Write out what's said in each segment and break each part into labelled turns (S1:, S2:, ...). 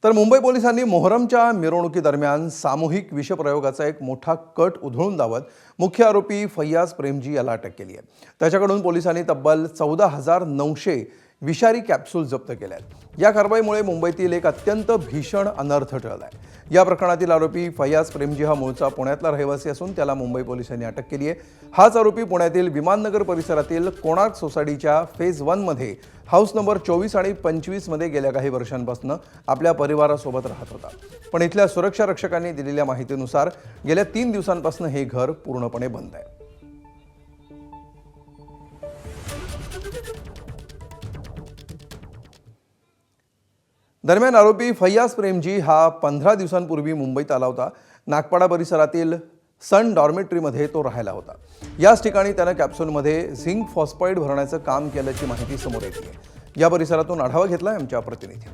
S1: तर मुंबई पोलिसांनी मोहरमच्या मिरवणुकीदरम्यान सामूहिक विषप्रयोगाचा एक मोठा कट उधळून लावत मुख्य आरोपी फैयाज प्रेमजी याला अटक केली आहे। त्याच्याकडून पोलिसांनी तब्बल 14,900 विषारी कॅप्सूल जप्त केल्या आहेत। या कारवाईमुळे मुंबईतील एक अत्यंत भीषण अनर्थ टळला आहे। या प्रकरणातील आरोपी फैयाज प्रेमजी हा मूळचा पुण्यातला रहिवासी असून त्याला मुंबई पोलिसांनी अटक केली आहे। हाच आरोपी पुण्यातील विमाननगर परिसरातील कोणार्क सोसायटीच्या फेज 1 मध्ये हाऊस नंबर 24 आणि 25 मध्ये गेल्या काही वर्षांपासून आपल्या परिवारासोबत राहत होता। पण इथल्या सुरक्षा रक्षकांनी दिलेल्या माहितीनुसार गेल्या 3 दिवसांपासून हे घर पूर्णपणे बंद आहे। दरम्यान आरोपी फैयाज प्रेमजी हा 15 दिवसांपूर्वी मुंबईत आला होता। नागपाडा परिसरातील सन डॉर्मेटरीमध्ये तो राहायला होता। याच ठिकाणी त्याने कॅप्सूलमध्ये झिंक फॉस्फाईड भरण्याचं काम केल्याची माहिती समोर येते आहे। या परिसरातून आढावा घेतला आमच्या प्रतिनिधी।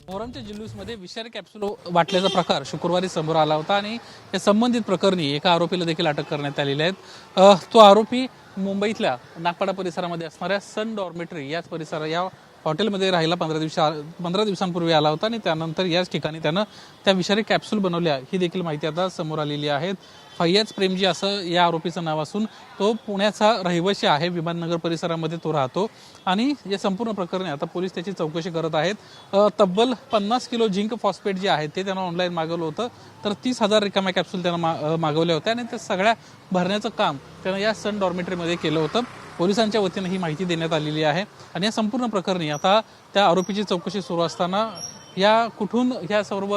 S2: मोहरमच्या जुलूसमध्ये विषारी कॅप्सूल वाटल्याचा प्रकार शुक्रवारी समोर आला होता आणि या संबंधित प्रकरणी एका आरोपीला देखील अटक करण्यात आलेली आहे। तो आरोपी मुंबईतल्या नागपाडा परिसरामध्ये असणाऱ्या सन डॉर्मेटरी याच परिसरात या हॉटेलमध्ये राहिला 15 दिवसांपूर्वी आला होता आणि त्यानंतर याच ठिकाणी त्यानं त्या विषारी कॅप्सूल बनवल्या ही देखील माहिती आता समोर आलेली आहे। फैयाज प्रेमजी असं या आरोपीचं नाव असून तो पुण्याचा रहिवासी आहे। विमाननगर परिसरामध्ये तो राहतो आणि या संपूर्ण प्रकरणी आता पोलीस त्याची चौकशी करत आहेत। तब्बल 50 किलो झिंक फॉस्फेट जे आहे ते त्यानं ऑनलाईन मागवलं होतं, तर 30,000 रिकाम्या कॅप्सूल त्यानं मागवल्या होत्या आणि त्या सगळ्या भरण्याचं काम त्यानं या सन डॉर्मेटरीमध्ये केलं होतं। पोलिसांच्या वतीनं ही माहिती देण्यात आलेली आहे आणि या संपूर्ण प्रकरणी आता त्या आरोपीची चौकशी सुरू असताना या कुठून ह्या सर्व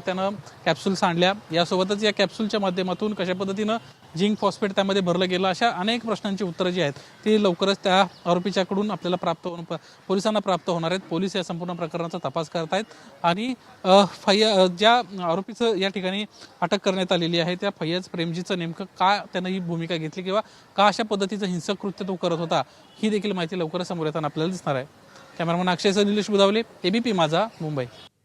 S2: त्यानं कॅप्सूल्स आणल्या, यासोबतच या कॅप्सूलच्या माध्यमातून कशा पद्धतीनं झिंक फॉस्फेट त्यामध्ये भरलं गेलं, अशा अनेक प्रश्नांची उत्तरं जी आहेत ती लवकरच त्या आरोपीच्याकडून आपल्याला पोलिसांना प्राप्त होणार आहेत। पोलीस या संपूर्ण प्रकरणाचा तपास करत आहेत आणि ज्या आरोपीचं या ठिकाणी अटक करण्यात आलेली आहे त्या फैयाज प्रेमजीचं नेमकं का त्यानं ही भूमिका घेतली किंवा का अशा पद्धतीचं हिंसक कृत्य तो करत होता ही देखील माहिती लवकरच समोर येताना आपल्याला दिसणार आहे। कॅमेरामन अक्षयसह निलेश बुधावले, एबीपी माझा, मुंबई।